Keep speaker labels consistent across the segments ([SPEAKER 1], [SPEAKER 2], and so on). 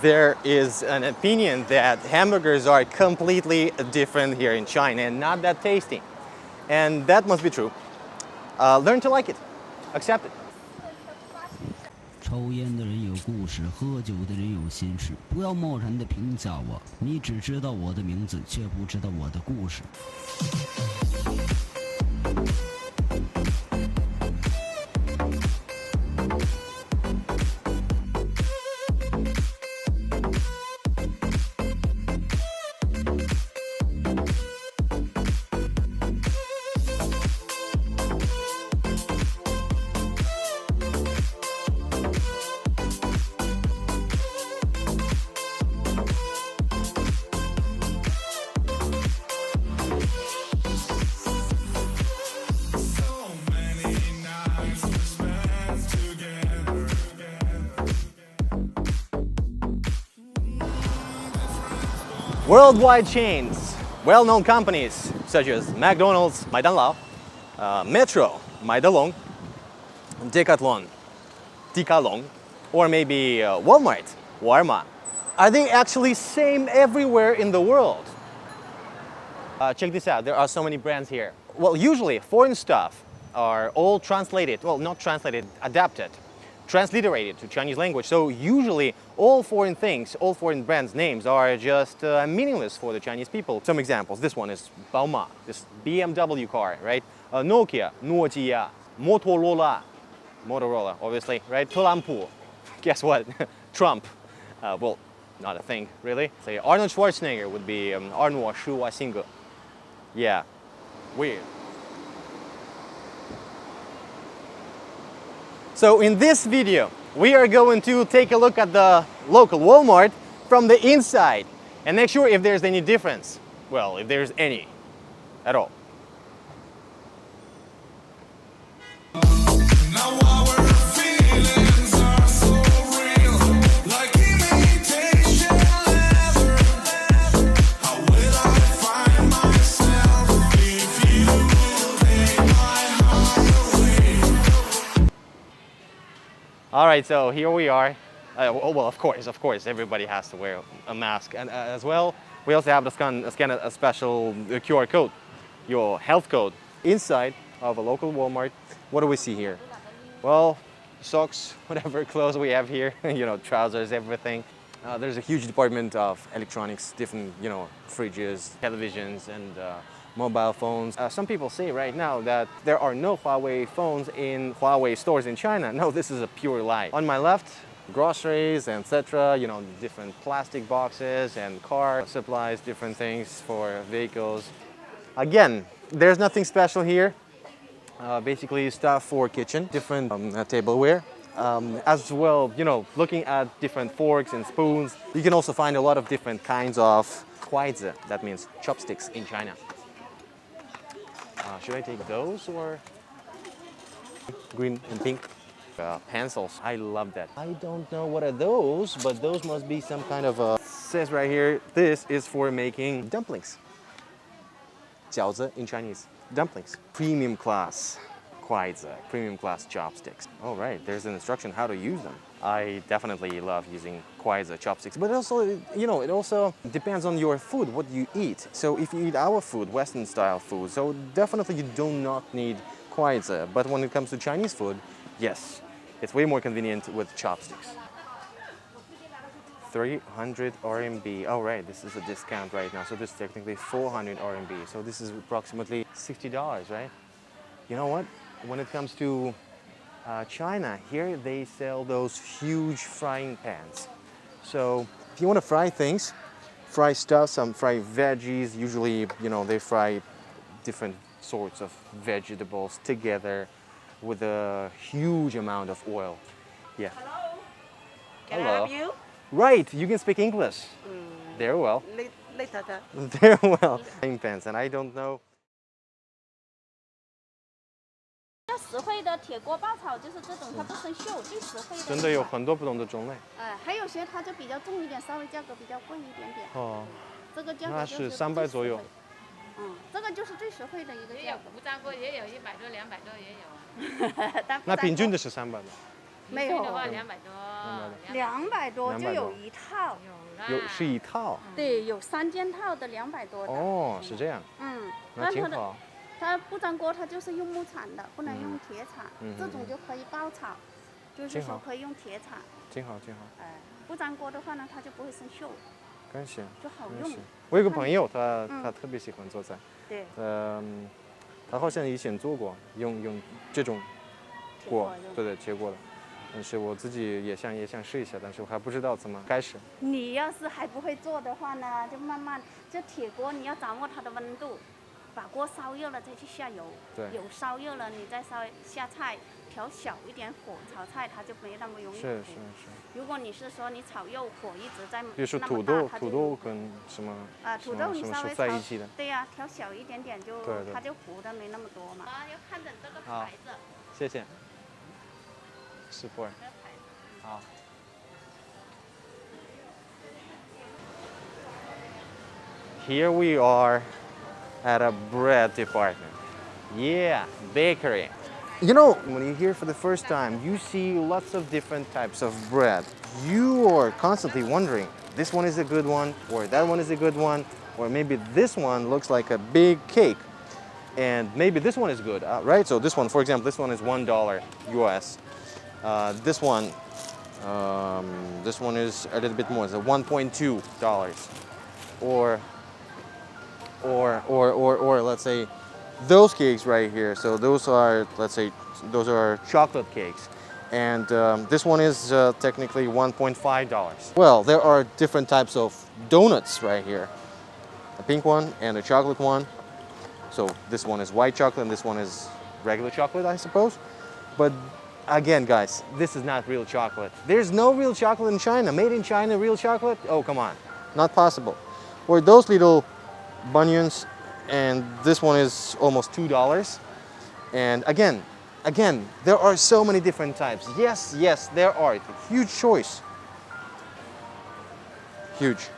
[SPEAKER 1] there is an opinion that hamburgers are completely different here in China and not that tasty. And that must be true. Learn to like it. Accept it.
[SPEAKER 2] 抽烟的人有故事，喝酒的人有心事。不要贸然的评价我，你只知道我的名字，却不知道我的故事。
[SPEAKER 1] Worldwide chains, well-known companies such as McDonald's, 麦当劳, Metro, 麦德龙, Decathlon, Decathlon, or maybe Walmart, Walmart. Are they actually same everywhere in the world? Check this out, there are so many brands here. Well, usually foreign stuff are all translated, well, not translated, adapted, transliterated to Chinese language. So usually all foreign things, all foreign brands' names are just meaningless for the Chinese people. Some examples, this one is Bauma, this BMW car, right? Nokia, Nokia, Motorola, Motorola, obviously, right? 特朗普, guess what? Trump, well, not a thing, really. Say Arnold Schwarzenegger would be Arnold Schwarzenegger. Yeah, weird. So in this video, we are going to take a look at the local Walmart from the inside and make sure if there's any difference. Well, if there's any at all. All right, so here we are. Well, of course, everybody has to wear a mask. And as well, we also have to scan a special QR code, your health code. Inside of a local Walmart, what do we see here? Well, socks, whatever clothes we have here, trousers, everything. There's a huge department of electronics, different, fridges, televisions, and mobile phones. Some people say right now that there are no Huawei phones in Huawei stores in China. No, this is a pure lie. On my left, groceries, etc., different plastic boxes and car supplies, different things for vehicles. Again, there's nothing special here. Basically stuff for kitchen, different tableware. As well, looking at different forks and spoons. You can also find a lot of different kinds of kuaizi, that means chopsticks in China. Should I take those or green and pink? Pencils, I love that. I don't know what are those, but those must be some kind of a... Says right here, this is for making dumplings. 饺子 in Chinese, dumplings. Premium class kuaizi, premium class chopsticks. All right, there's an instruction how to use them. I definitely love using kuaizi chopsticks, but also, it also depends on your food, what you eat. So if you eat our food, Western style food, so definitely you do not need kuaizi. But when it comes to Chinese food, yes, it's way more convenient with chopsticks. 300 RMB. All right, this is a discount right now, so this is technically 400 RMB. So this is approximately $60, right? You know what? When it comes to China, here they sell those huge frying pans. So if you want to fry things, fry stuff, some fry veggies, usually, they fry different sorts of vegetables together with a huge amount of oil. Yeah.
[SPEAKER 3] Hello. Can
[SPEAKER 1] Hello.
[SPEAKER 3] I help you?
[SPEAKER 1] Right, you can speak English. Very well.
[SPEAKER 3] Later.
[SPEAKER 1] Very well. Frying pans, and I don't know.
[SPEAKER 4] 较实惠的铁锅爆炒就是这种，它不生锈，最实惠的。
[SPEAKER 1] 真的有很多不同的种类。
[SPEAKER 4] 还有些它就比较重一点，稍微价格比较贵一点点。
[SPEAKER 1] 哦，
[SPEAKER 4] 这个价格
[SPEAKER 1] 那
[SPEAKER 4] 就是
[SPEAKER 1] 300左右。
[SPEAKER 4] 这个就是最实惠的一个价格。
[SPEAKER 3] 无炸锅也有100多、200多也有。
[SPEAKER 1] 那平均的是300吗？
[SPEAKER 3] 没有
[SPEAKER 4] 的话200多，200
[SPEAKER 3] 多就
[SPEAKER 1] 200
[SPEAKER 3] 有
[SPEAKER 1] 多
[SPEAKER 3] 一套，
[SPEAKER 1] 有是一套。
[SPEAKER 4] 对，有3件套的200多的。
[SPEAKER 1] 哦，是这样，
[SPEAKER 4] 嗯，
[SPEAKER 1] 那挺好。
[SPEAKER 4] 它不粘锅，它就是用木铲的，不能用铁铲，这种就可以爆炒，就是说可以用铁铲。
[SPEAKER 1] 挺好，挺好。
[SPEAKER 4] 哎，不粘锅的话呢，它就不会生锈，
[SPEAKER 1] 感谢。
[SPEAKER 4] 就好用。
[SPEAKER 1] 我有个朋友，他特别喜欢做菜。
[SPEAKER 3] 对，
[SPEAKER 1] 他好像以前做过，用这种锅，对，铁锅的。但是我自己也想试一下，但是我还不知道怎么开始。
[SPEAKER 4] 你要是还不会做的话呢，就慢慢，这铁锅你要掌握它的温度，把锅烧热了再去下油，
[SPEAKER 1] 对，
[SPEAKER 4] 油烧热了你再下菜，调小一点火炒菜，它就没那么容易。
[SPEAKER 1] 是。
[SPEAKER 4] 如果你是说你炒肉火一直在，
[SPEAKER 1] 比如说土豆跟什么
[SPEAKER 4] 土豆你稍微
[SPEAKER 1] 在一起的，
[SPEAKER 4] 对呀，调小一点点就
[SPEAKER 1] 对
[SPEAKER 4] 它就糊的没那么多嘛。要看着这个牌子。
[SPEAKER 1] 谢谢。support。好。Here we are at a bread department. Yeah, bakery. You know, when you're here for the first time, you see lots of different types of bread. You are constantly wondering, this one is a good one, or that one is a good one, or maybe this one looks like a big cake, and maybe this one is good, right? So this one, for example, this one is $1 US. This one is a little bit more, it's $1.2. Or let's say those cakes right here. So those are, let's say, those are chocolate cakes. And this one is technically $1.5. Well, there are different types of donuts right here. A pink one and a chocolate one. So this one is white chocolate and this one is regular chocolate, I suppose. But again, guys, this is not real chocolate. There's no real chocolate in China. Made in China, real chocolate? Oh, come on. Not possible. Or those little bunions, and this one is almost $2. And again, there are so many different types. Yes, there are. Huge choice. Huge.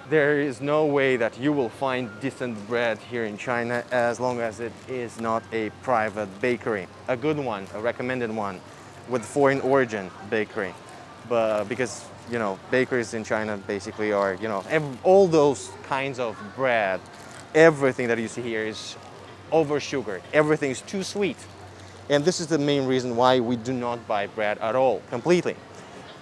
[SPEAKER 1] There is no way that you will find decent bread here in China as long as it is not a private bakery. A good one, a recommended one, with foreign origin bakery. But because, you know, bakeries in China basically are, you know, all those kinds of bread, everything that you see here is over sugared. Everything is too sweet. And this is the main reason why we do not buy bread at all, completely.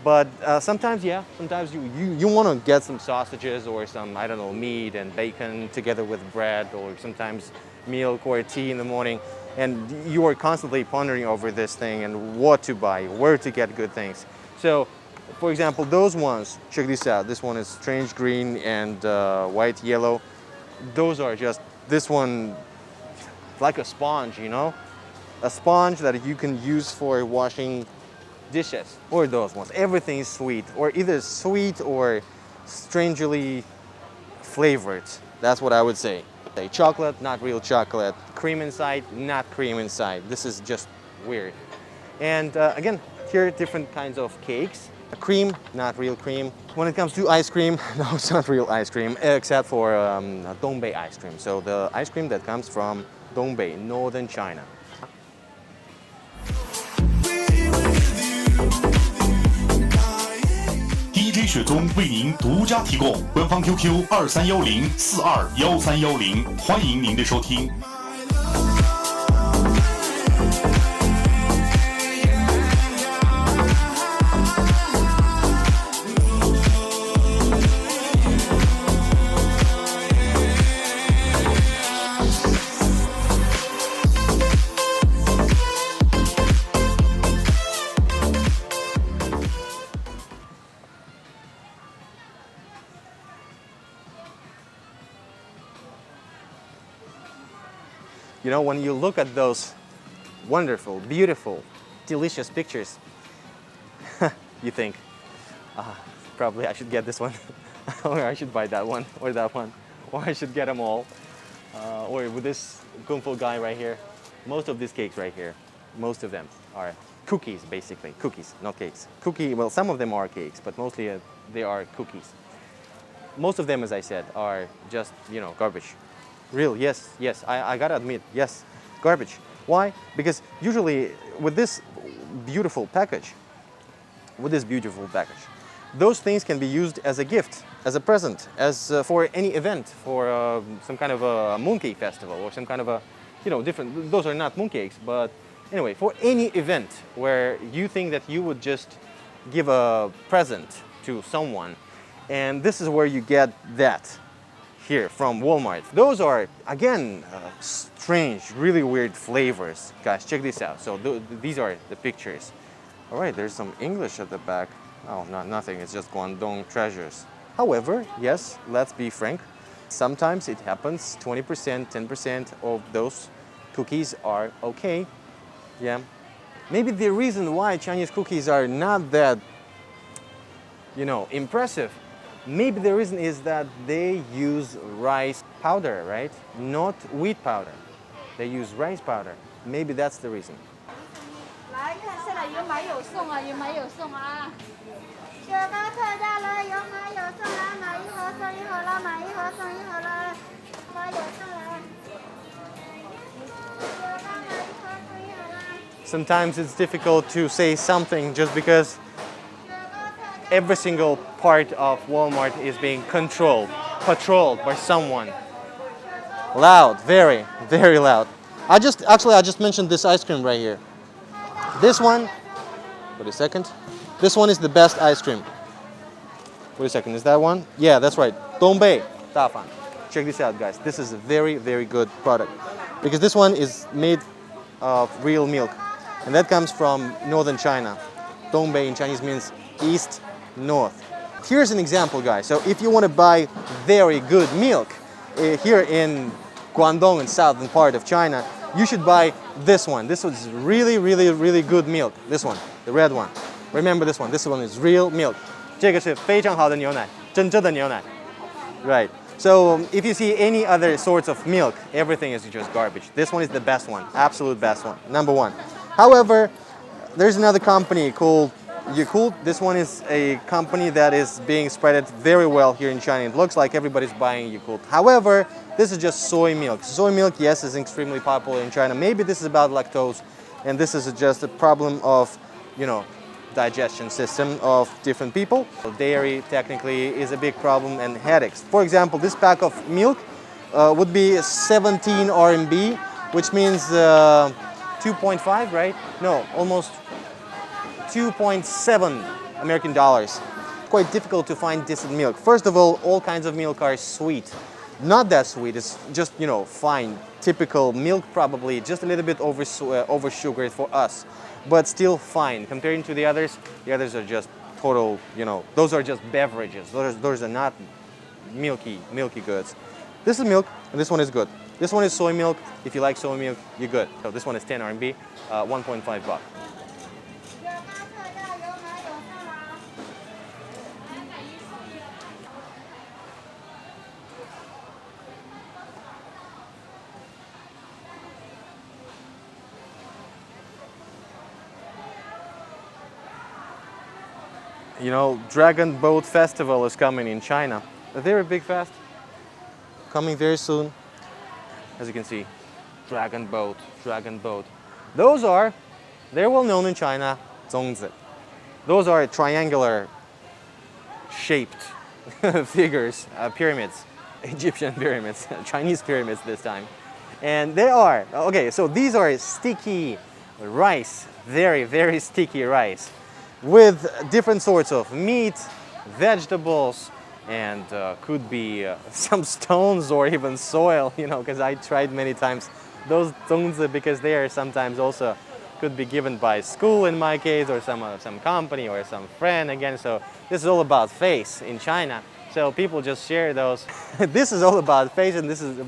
[SPEAKER 1] But sometimes you want to get some sausages or some, I don't know, meat and bacon together with bread, or sometimes milk or tea in the morning. And you are constantly pondering over this thing and what to buy, where to get good things. So, for example, those ones, check this out. This one is strange green and white yellow. Those are just, this one, like a sponge, you know? A sponge that you can use for washing dishes. Or those ones. Everything is sweet, or either sweet or strangely flavored. That's what I would say. Chocolate, not real chocolate. Cream inside, not cream inside. This is just weird. And again, here are different kinds of cakes. Cream, not real cream. When it comes to ice cream, no, it's not real ice cream, except for Dongbei ice cream. So the ice cream that comes from Dongbei, northern China.
[SPEAKER 5] DJ 雪宗为您独家提供，官方 QQ 2310421310，欢迎您的收听。
[SPEAKER 1] You know, when you look at those wonderful, beautiful, delicious pictures, you think, probably I should get this one, or I should buy that one, or I should get them all. Or with this Kung Fu guy right here, most of these cakes right here, most of them are cookies, basically. Cookies, not cakes. Well, some of them are cakes, but mostly they are cookies. Most of them, as I said, are just, you know, garbage. Real, yes, I gotta admit, yes, garbage. Why? Because usually with this beautiful package, those things can be used as a gift, as a present, as for any event, for some kind of a mooncake festival or some kind of a, different. Those are not mooncakes, but anyway, for any event where you think that you would just give a present to someone, and this is where you get that here from Walmart. Those are, again, strange, really weird flavors. Guys, check this out. So these are the pictures. All right, there's some English at the back. Oh, nothing, it's just Guangdong treasures. However, yes, let's be frank, sometimes it happens, 20%, 10% of those cookies are okay. Yeah. Maybe the reason why Chinese cookies are not that, impressive, maybe the reason is that they use rice powder, right? Not wheat powder. They use rice powder. Maybe that's the reason.
[SPEAKER 6] 来看，现在有买有送啊，有买有送啊！雪糕特价了，有买有送啦，买一盒送一盒啦，买一盒送一盒啦，买有送啦。雪糕买一盒送一盒啦。
[SPEAKER 1] Sometimes it's difficult to say something just because every single part of Walmart is being patrolled by someone. Loud, very, very loud. I just mentioned this ice cream right here. This one, wait a second. This one is the best ice cream. Wait a second, is that one? Yeah, that's right. Dongbei Dafan. Check this out, guys. This is a very, very good product because this one is made of real milk, and that comes from northern China. Dongbei in Chinese means east, north. Here's an example, guys. So if you want to buy very good milk here in Guangdong and southern part of China, you should buy this one. This is really, really, really good milk. This one, the red one. Remember this one. This one is real milk. 这个是非常好的牛奶，真正的牛奶. Right. So if you see any other sorts of milk, everything is just garbage. This one is the best one, absolute best one, number one. However, there's another company called Yakult. This one is a company that is being spread very well here in China. It looks like everybody's buying Yakult. However, this is just soy milk. Soy milk, yes, is extremely popular in China. Maybe this is about lactose, and this is just a problem of, digestion system of different people. Dairy technically is a big problem, and headaches. For example, this pack of milk would be 17 RMB, which means 2.5, right? No, almost 2.7 American dollars. Quite difficult to find decent milk. First of all kinds of milk are sweet. Not that sweet, it's just, fine, typical milk, probably just a little bit over sugared for us, but still fine. Comparing to the others are just total, those are just beverages. Those are not milky goods. This is milk, and this one is good. This one is soy milk. If you like soy milk, you're good. So this one is 10 RMB, 1.5 bucks. Dragon Boat Festival is coming in China. A very big fest. Coming very soon. As you can see, Dragon Boat. They're well known in China, zongzi. Those are triangular shaped figures, pyramids, Egyptian pyramids, Chinese pyramids this time. And so these are sticky rice, very, very sticky rice, with different sorts of meat, vegetables, and could be some stones or even soil, because I tried many times those zongzi, because they are sometimes also could be given by school in my case, or some company or some friend again. So this is all about face in China. So people just share those. This is all about face, and this is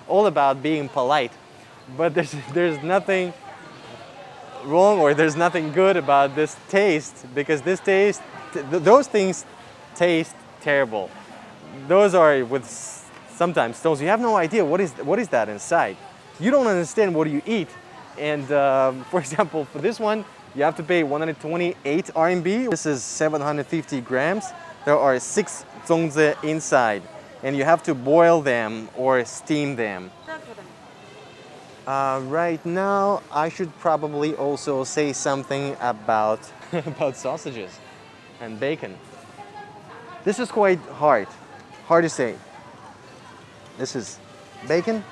[SPEAKER 1] all about being polite. But there's nothing wrong, or there's nothing good about this taste, because those things taste terrible. Those are with sometimes stones. You have no idea what is that inside. You don't understand what you eat. And for example, for this one, you have to pay 128 RMB. This is 750 grams. There are 6 zongzi inside, and you have to boil them or steam them. Right now, I should probably also say something about about sausages and bacon. This is quite hard to say. This is bacon.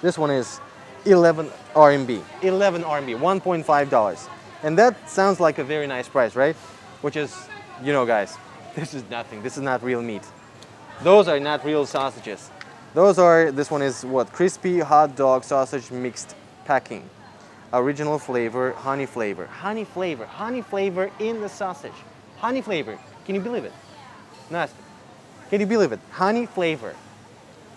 [SPEAKER 1] This one is 11 RMB. 11 RMB, $1.5. And that sounds like a very nice price, right? Which is, you know, guys, this is nothing. This is not real meat. Those are not real sausages. This one is what? Crispy hot dog sausage mixed packing. Original flavor, honey flavor. Honey flavor in the sausage. Honey flavor. Can you believe it? Nice. Can you believe it? Honey flavor.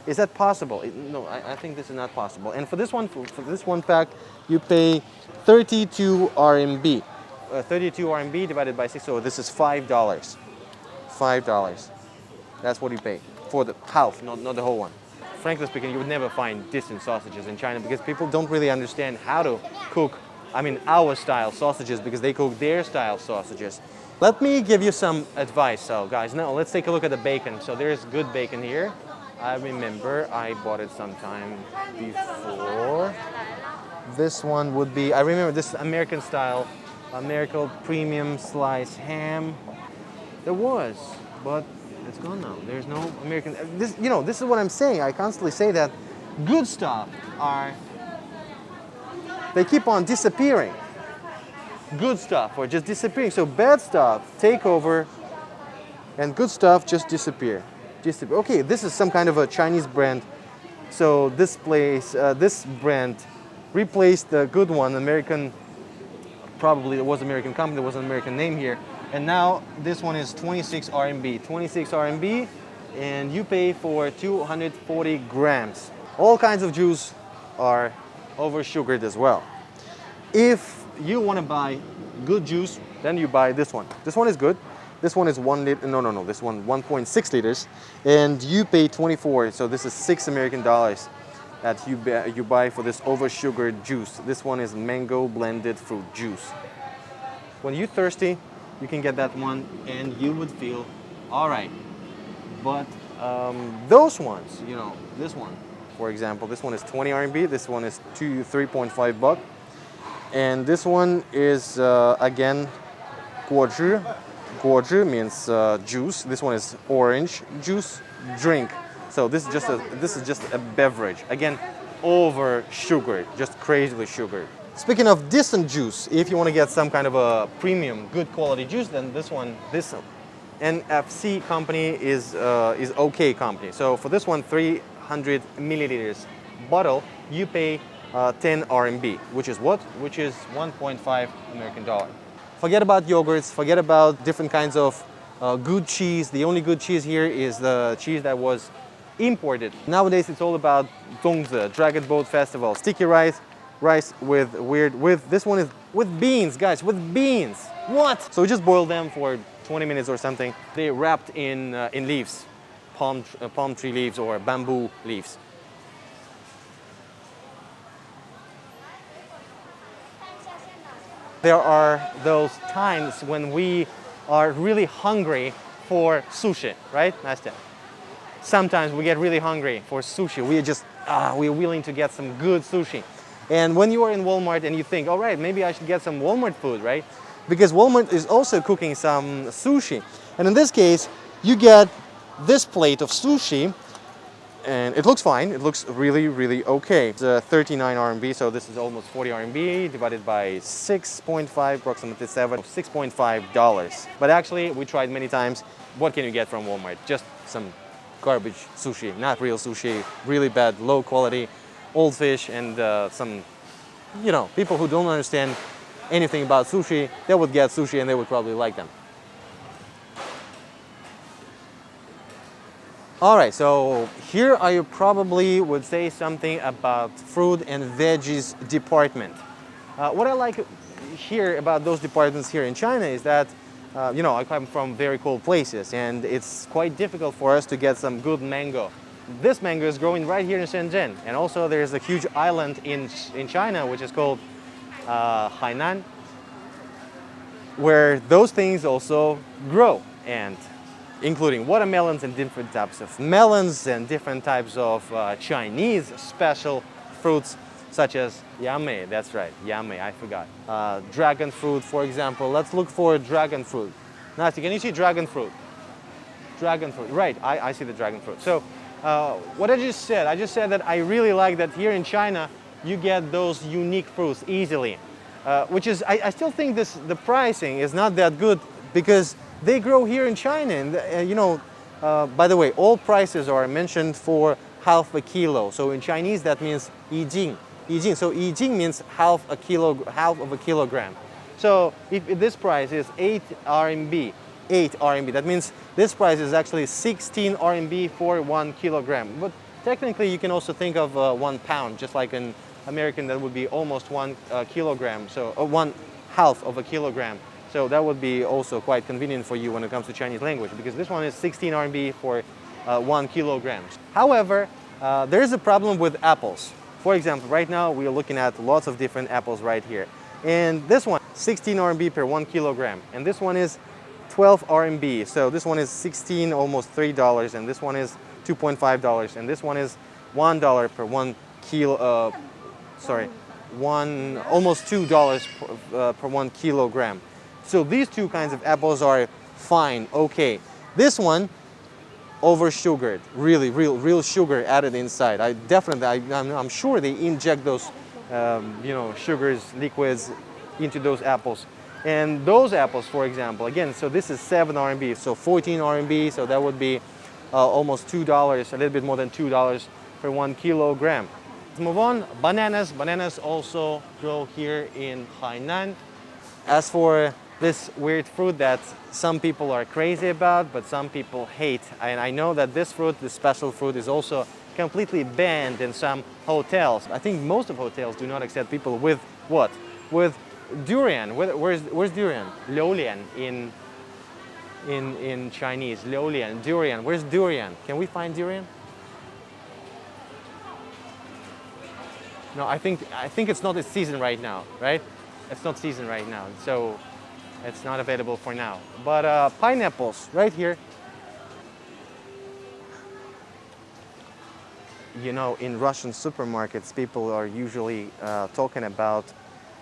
[SPEAKER 1] Is that possible? No, I think this is not possible. And for this one pack, you pay 32 RMB. 32 RMB divided by 6, so this is $5. $5. That's what you pay for the half, not the whole one. Frankly speaking, you would never find decent sausages in China because people don't really understand how to cook, our style sausages, because they cook their style sausages. Let me give you some advice. So guys, now let's take a look at the bacon. So there's good bacon here. I remember I bought it sometime before. This one would be, I remember this American style, American premium slice ham. There was, but it's gone now. There's no American. This is what I'm saying. I constantly say that good stuff they keep on disappearing. Good stuff are just disappearing. So bad stuff take over, and good stuff just disappear. Okay, this is some kind of a Chinese brand. So this brand replaced the good one, American. Probably it was American company. There was an American name here. And now this one is 26 RMB. 26 RMB, and you pay for 240 grams. All kinds of juice are over sugared as well. If you want to buy good juice, then you buy this one. This one is good. This one is 1 liter. No. This one 1.6 liters, and you pay 24. So this is $6 American that you buy for this over sugared juice. This one is mango blended fruit juice. When you're thirsty, you can get that one and you would feel all right. But those ones, this one, for example, this one is 20 RMB, this one is 3.5 bucks. And this one is, again, 果汁. 果汁 means juice. This one is orange juice drink. So this is just a beverage. Again, over sugared, just crazily sugared. Speaking of decent juice, if you want to get some kind of a premium, good quality juice, then this NFC company is OK company. So for this one, 300 milliliters bottle, you pay 10 RMB, which is what? Which is $1.5 American. Forget about yogurts, forget about different kinds of good cheese. The only good cheese here is the cheese that was imported. Nowadays, it's all about Zongzi, Dragon Boat Festival, sticky rice with this one is with beans, guys, with beans. What? So we just boil them for 20 minutes or something. They're wrapped in leaves, palm tree leaves or bamboo leaves. There are those times when we are really hungry for sushi, right, Nastya? Sometimes we get really hungry for sushi. We're willing to get some good sushi. And when you are in Walmart and you think, all right, maybe I should get some Walmart food, right? Because Walmart is also cooking some sushi. And in this case, you get this plate of sushi, and it looks fine. It looks really, really okay. It's 39 RMB, so this is almost 40 RMB divided by 6.5, approximately $6.5. But actually, we tried many times. What can you get from Walmart? Just some garbage sushi, not real sushi, really bad, low quality, old fish, and some, people who don't understand anything about sushi, they would get sushi and they would probably like them. All right, so here I probably would say something about fruit and veggies department. What I like here about those departments here in China is that I come from very cold places, and it's quite difficult for us to get some good mango. This mango is growing right here in Shenzhen, and also there's a huge island in China which is called Hainan, where those things also grow, and including watermelons and different types of melons and different types of Chinese special fruits. such as yame, that's right, yame, I forgot. Dragon fruit, for example. Let's look for dragon fruit. Nasty, can you see dragon fruit? Dragon fruit, right, I see the dragon fruit. So what I just said that I really like that here in China, you get those unique fruits easily. Which is, I still think the pricing is not that good because they grow here in China. And, you know, by the way, all prices are mentioned for half a kilo. So in Chinese, that means 1斤. 1斤. So 1斤means half of a kilogram. So if this price is 8 RMB, 8 RMB, that means this price is actually 16 RMB for 1 kilogram. But technically, you can also think of 1 pound, just like in American, that would be almost 1 kilogram, so 1/2 of a kilogram. So that would be also quite convenient for you when it comes to Chinese language, because this one is 16 RMB for 1 kilogram. However, there is a problem with apples. For example, right now we are looking at lots of different apples right here. And this one, 16 RMB per 1 kilogram. And this one is 12 RMB. So this one is 16, almost $3. And this one is $2.5. And this one is $1 per 1 kilo, almost $2 per 1 kilogram. So these two kinds of apples are fine, okay. This one, over sugared, really real sugar added inside. I'm sure they inject those, you know, sugars, liquids into those apples. And those apples, for example, again, so this is 7 RMB, so 14 RMB, so that would be almost $2, a little bit more than $2 per 1 kilogram. Let's move on. Bananas. Bananas also grow here in Hainan. As for this weird fruit that some people are crazy about, but some people hate, and I know that this fruit, this special fruit, is also completely banned in some hotels. I think most of hotels do not accept people with what? With durian. Where's durian? Liulian in Chinese. Liulian, durian. Where's durian? Can we find durian? No, I think it's not its season right now, right? It's not season right now, so it's not available for now. But pineapples, right here. You know, in Russian supermarkets, people are usually talking about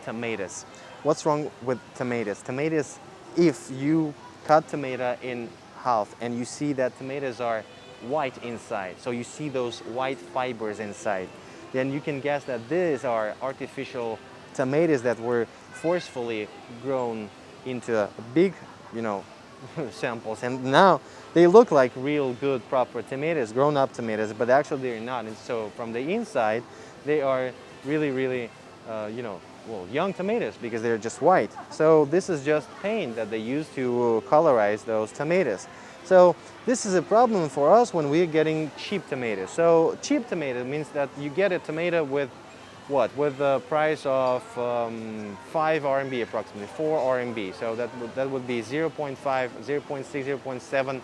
[SPEAKER 1] tomatoes. What's wrong with tomatoes? Tomatoes, if you cut tomato in half and you see that tomatoes are white inside, so you see those white fibers inside, then you can guess that these are artificial tomatoes that were forcefully grown into big, you know, samples. And now they look like real good, proper tomatoes, grown-up tomatoes, but actually they're not. And so from the inside, they are really, you know, well, young tomatoes because they're just white. So this is just paint that they use to colorize those tomatoes. So this is a problem for us when we're getting cheap tomatoes. So cheap tomato means that you get a tomato with what? With the price of 5 RMB approximately, 4 RMB. So that would be 0.5, 0.6, 0.7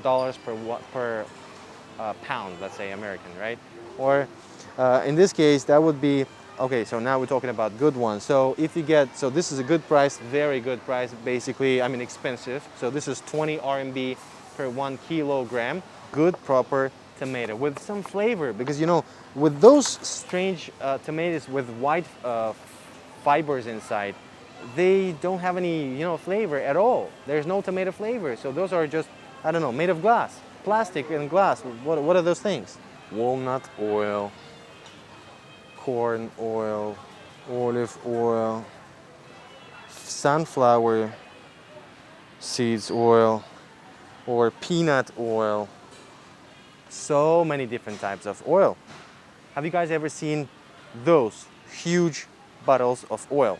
[SPEAKER 1] dollars per pound, let's say American, right? Or in this case, that would be, okay, so now we're talking about good ones. So if you get, so this is a good price, very good price, basically, I mean expensive. So this is 20 RMB per 1 kilogram, good, proper tomato with some flavor. Because, you know, with those strange tomatoes with white fibers inside, they don't have any, you know, flavor at all. There's no tomato flavor. So those are just, I don't know, made of glass, plastic and glass. What are those things? Walnut oil, corn oil, olive oil, sunflower seeds oil, or peanut oil. So many different types of oil. Have you guys ever seen those huge bottles of oil?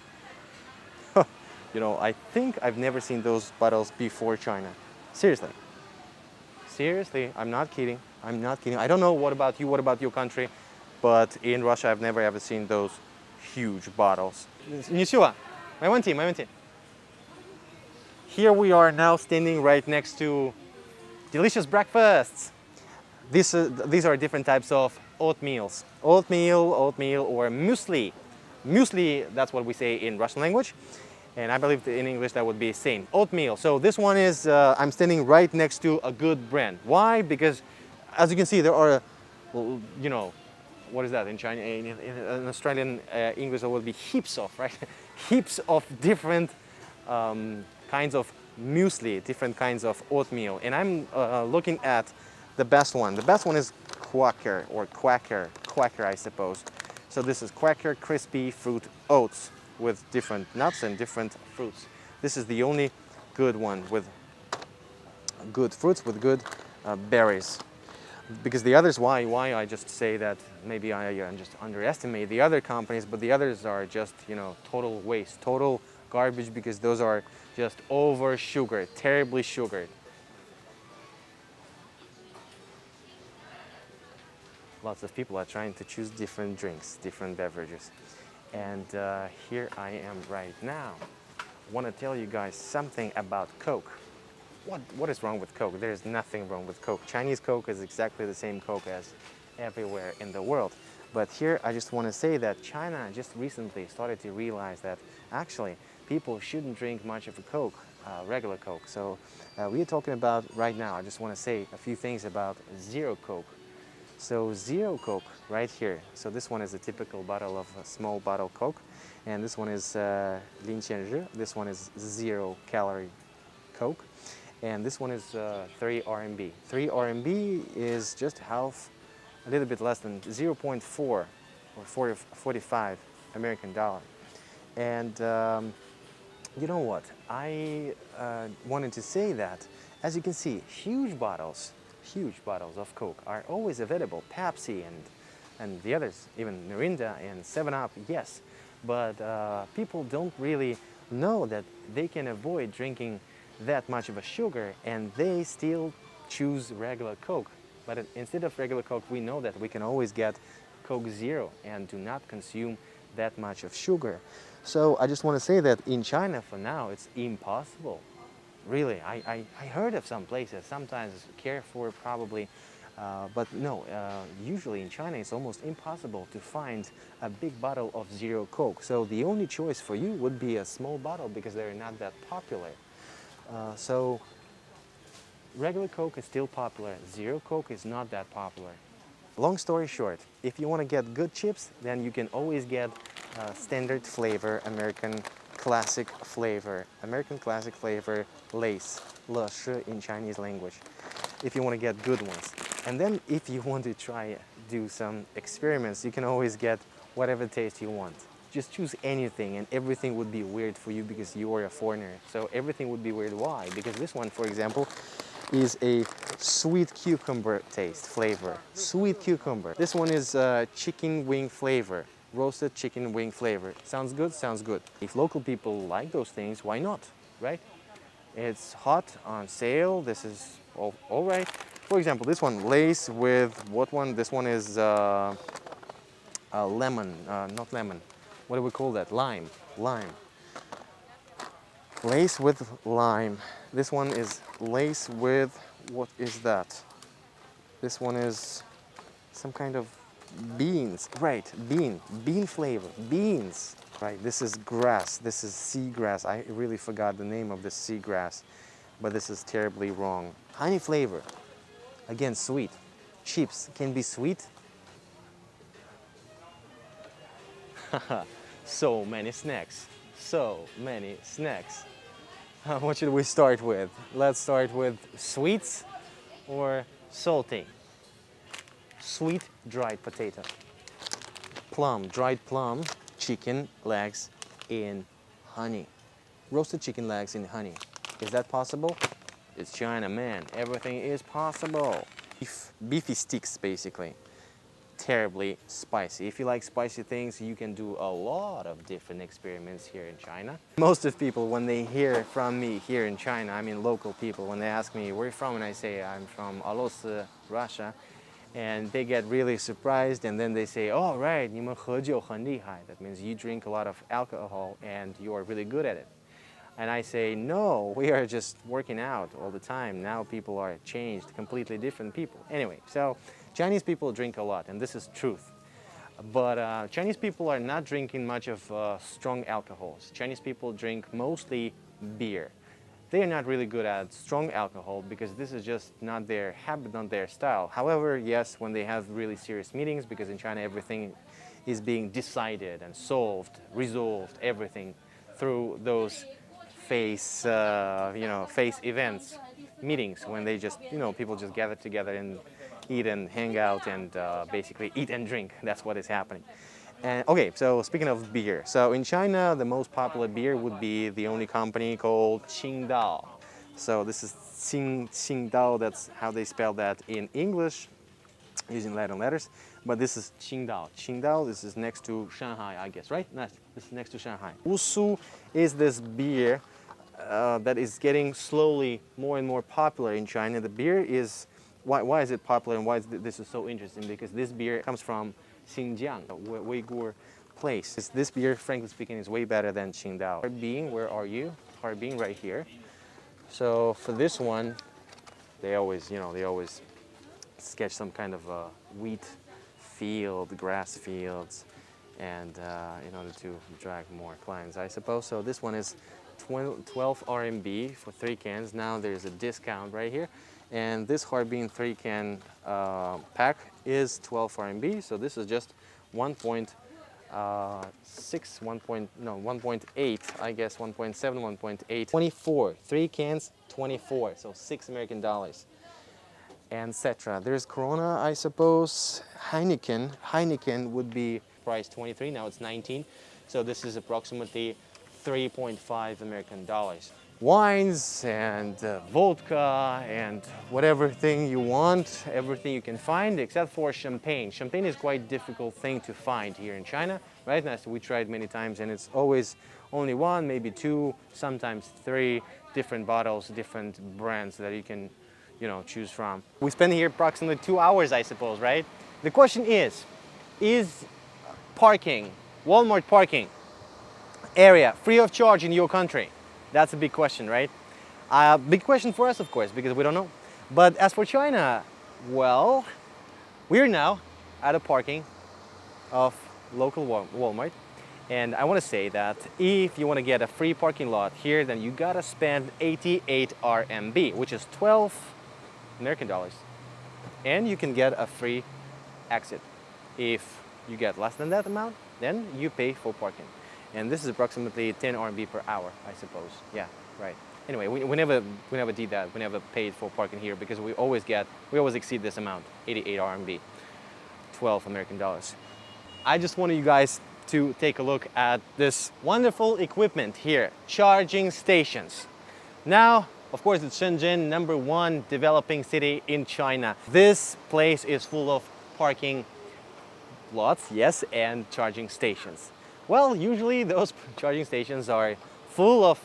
[SPEAKER 1] You know, I think I've never seen those bottles before China. Seriously. Seriously, I'm not kidding. I'm not kidding. I don't know what about you, what about your country, but in Russia I've never ever seen those huge bottles. Ничего, 没问题, 没问题. Here we are now standing right next to delicious breakfasts. These are different types of oatmeals. Oatmeal, or muesli. Muesli, that's what we say in Russian language. And I believe in English that would be same. Oatmeal. So this one is, I'm standing right next to a good brand. Why? Because as you can see, there are, you know, what is that in China? In Australian English, it would be heaps of, right? Heaps of different kinds of muesli, different kinds of oatmeal. And I'm looking at the best one. The best one is Quaker or Quaker, I suppose. So this is Quaker Crispy Fruit Oats with different nuts and different fruits. This is the only good one with good fruits, with good berries. Because the others, why I just say that maybe I just underestimate the other companies, but the others are just, you know, total waste, total garbage, because those are just over sugared, terribly sugared. Lots of people are trying to choose different drinks, different beverages. And here I am right now. I want to tell you guys something about Coke. What is wrong with Coke? There is nothing wrong with Coke. Chinese Coke is exactly the same Coke as everywhere in the world. But here I just want to say that China just recently started to realize that actually people shouldn't drink much of a Coke, regular Coke. So we are talking about right now, I just want to say a few things about Zero Coke. So Zero Coke right here. So this one is a typical bottle of a small bottle Coke. And this one is Lin Qianzhi. This one is 0 calorie Coke. And this one is 3 RMB. 3 RMB is just half, a little bit less than 0.4 or 45 American dollar. And you know what? I wanted to say that, as you can see, huge bottles of Coke are always available. Pepsi and the others, even Mirinda and 7-Up, yes. But people don't really know that they can avoid drinking that much of a sugar, and they still choose regular Coke. But instead of regular Coke, we know that we can always get Coke Zero and do not consume that much of sugar. So I just want to say that in China for now it's impossible. Really, I heard of some places, sometimes Carrefour probably, but no, usually in China it's almost impossible to find a big bottle of Zero Coke. So the only choice for you would be a small bottle because they're not that popular. So regular Coke is still popular, Zero Coke is not that popular. Long story short, if you want to get good chips, then you can always get standard flavor, American classic flavor Lay's, 乐事 in Chinese language, if you want to get good ones. And then if you want to do some experiments, you can always get whatever taste you want. Just choose anything and everything would be weird for you because you are a foreigner. So everything would be weird. Why? Because this one, for example, is a sweet cucumber taste flavor. Sweet cucumber. This one is chicken wing flavor. Roasted chicken wing flavor. Sounds good? Sounds good. If local people like those things, why not? Right? It's hot, on sale. This is all right. For example, this one, Lay's with what one? This one is lemon, not lemon. What do we call that? Lime. Lay's with lime. This one is Lay's with, what is that? This one is some kind of beans. Right, bean flavor, beans. Right, this is grass, this is seagrass. I really forgot the name of this seagrass, but this is terribly wrong. Honey flavor, again, sweet. Chips can be sweet. So many snacks. What should we start with? Let's start with sweets or salty. Sweet dried potato. Plum, dried plum, chicken legs in honey. Roasted chicken legs in honey. Is that possible? It's China, man. Everything is possible. Beefy sticks, basically. Terribly spicy. If you like spicy things, you can do a lot of different experiments here in China. Most of people, when they hear from me here in China, I mean local people, when they ask me where you're from, and I say I'm from Alos, Russia, and they get really surprised, and then they say, oh right, 你们喝酒很厉害. That means you drink a lot of alcohol and you are really good at it. And I say, no, we are just working out all the time. Now people are changed, completely different people. Anyway, so Chinese people drink a lot, and this is truth. But Chinese people are not drinking much of strong alcohols. Chinese people drink mostly beer. they are not really good at strong alcohol because this is just not their habit, not their style. However, yes, when they have really serious meetings, because in China everything is being decided and solved, resolved, everything through those face events, meetings, when they just, people just gather together and eat and hang out and basically eat and drink. That's what is happening. And okay, so speaking of beer, so in China, the most popular beer would be the only company called Qingdao. So this is Qingdao, that's how they spell that in English, using Latin letters. But this is Qingdao. Qingdao, this is next to Shanghai, I guess, right? No, this is next to Shanghai. Wusu is this beer that is getting slowly more and more popular in China. The beer is, why is it popular and why is this is so interesting? Because this beer comes from Xinjiang, a Uyghur place. This beer, frankly speaking, is way better than Qingdao. Harbin, where are you? Harbin, right here. So for this one, they always sketch some kind of wheat field, grass fields, and in order to drag more clients, I suppose. So this one is 12 RMB for 3 cans. Now there's a discount right here. And this Harbin 3-can pack is 12 RMB. So this is just 1.8, I guess 1.7, 1.8, 24. 3 cans, 24. So $6 and etc. There's Corona, I suppose. Heineken would be priced 23. Now it's 19. So this is approximately $3.5. Wines and vodka and whatever thing you want, everything you can find except for champagne. Champagne is quite a difficult thing to find here in China, right? Now, so we tried many times and it's always only 1, maybe 2, sometimes 3 different bottles, different brands that you can, choose from. We spent here approximately 2 hours, I suppose, right? The question is parking, Walmart parking area free of charge in your country? That's a big question, right? Big question for us, of course, because we don't know. But as for China, well, we're now at a parking of local Walmart. And I want to say that if you want to get a free parking lot here, then you gotta spend 88 RMB, which is 12 American dollars. And you can get a free exit. If you get less than that amount, then you pay for parking. And this is approximately 10 RMB per hour, I suppose. Yeah, right. Anyway, we never did that. We never paid for parking here because we always exceed this amount, 88 RMB, 12 American dollars. I just wanted you guys to take a look at this wonderful equipment here, charging stations. Now, of course, it's Shenzhen, #1 developing city in China. This place is full of parking lots, yes, and charging stations. Well, usually those charging stations are full of,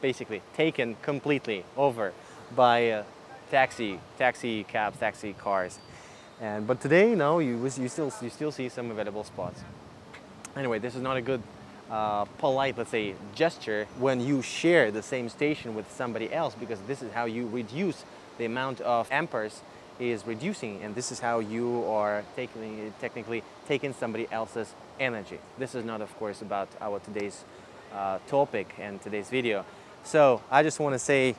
[SPEAKER 1] basically taken completely over by taxi cabs, taxi cars. But today, no, you still see some available spots. Anyway, this is not a good polite, let's say, gesture when you share the same station with somebody else, because this is how you reduce the amount of amperes is reducing, and this is how you are technically taking somebody else's energy. This is not, of course, about our today's topic and today's video. So I just want to say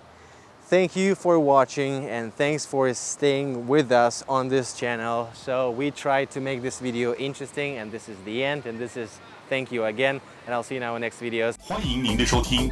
[SPEAKER 1] thank you for watching and thanks for staying with us on this channel. So we tried to make this video interesting, and this is the end, and this is thank you again, and I'll see you in our next videos.
[SPEAKER 5] 欢迎您的收听。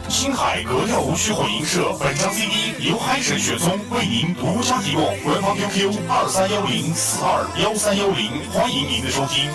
[SPEAKER 5] 青海格调无需混音社本张 CD 由嗨神雪松为您独家提供，官方 QQ 2310421310，欢迎您的收听。